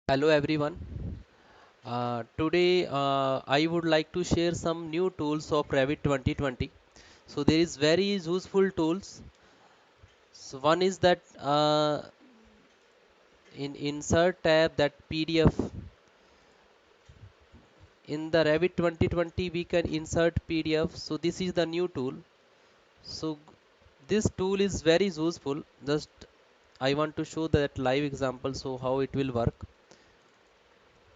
Hello everyone. Today I would like to share some new tools of Revit 2020. So there is very useful tools. So one is that in insert tab that PDF in the Revit 2020 we can insert PDF. So this is the new tool. So this tool is very useful. Just I want to show that live example so how it will work.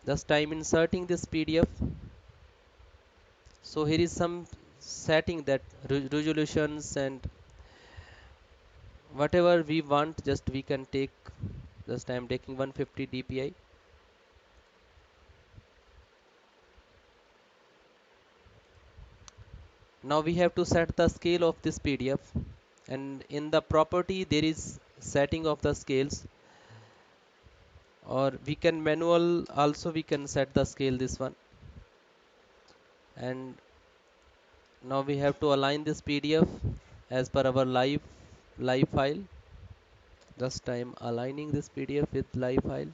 Just I'm inserting this PDF. So here is some setting that resolutions and whatever we want, just we can take. Just I am taking 150 dpi. Now we have to set the scale of this PDF, and in the property there is setting of the scales, or we can manual also we can set the scale this one. And now we have to align this PDF as per our live file. Just I am aligning this PDF with live file.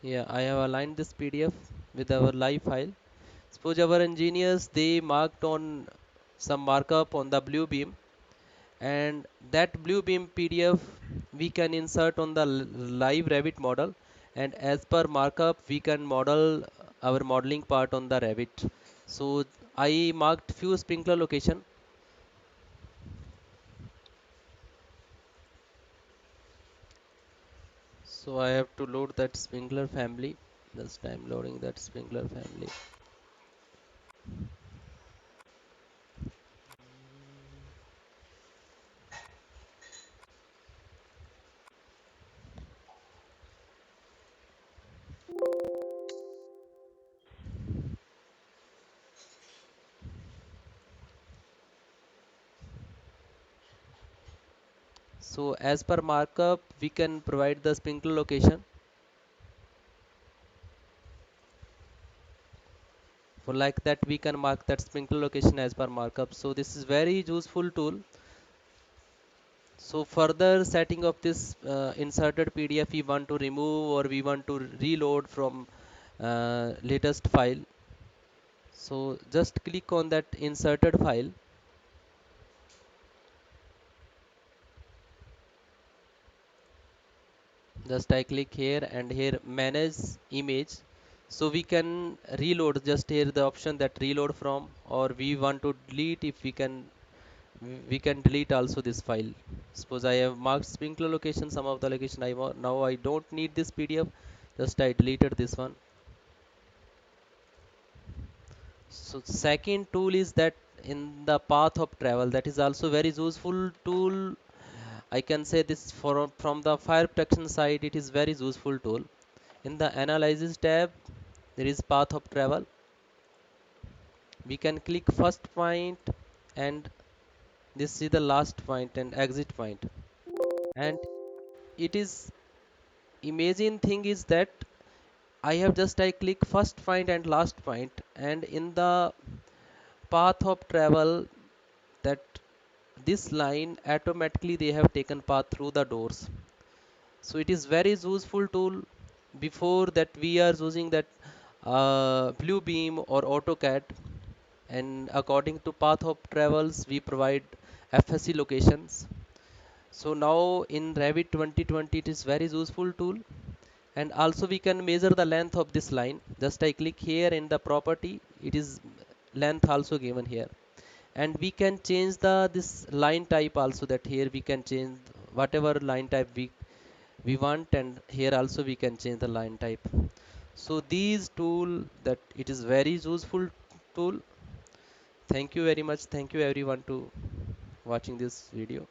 Yeah, I have aligned this PDF with our live file. Suppose our engineers they marked on some markup on the blue beam, and that blue beam PDF we can insert on the live Revit model, and as per markup we can model our modeling part on the Revit. So I marked few sprinkler location. So I have to load that sprinkler family. Just I'm loading that sprinkler family. So as per markup we can provide the sprinkler location. For like that we can mark that sprinkler location as per markup. So this is very useful tool. So further setting of this inserted PDF we want to remove or we want to reload from latest file. So just click on that inserted file. Just I click here and here manage image. So we can reload, just here the option that reload from, or we want to delete, if we can delete also this file. Suppose I have marked sprinkler location, some of the location I want, now I don't need this PDF, just I deleted this one. So second tool is that in the path of travel, that is also very useful tool. I can say this from the fire protection side, it is very useful tool. In the analysis tab there is path of travel. We can click first point, and this is the last point and exit point. And it is imagine thing is that I have just I click first point and last point, and in the path of travel, that this line automatically they have taken path through the doors. So it is very useful tool. Before that we are using that blue beam or AutoCAD, and according to path of travels we provide FSC locations. So now in Revit 2020 it is very useful tool. And also we can measure the length of this line. Just I click here in the property, it is length also given here. And we can change the this line type also, that here we can change whatever line type we want, and here also we can change the line type. So these tool, that it is very useful tool. Thank you very much, thank you everyone to watching this video.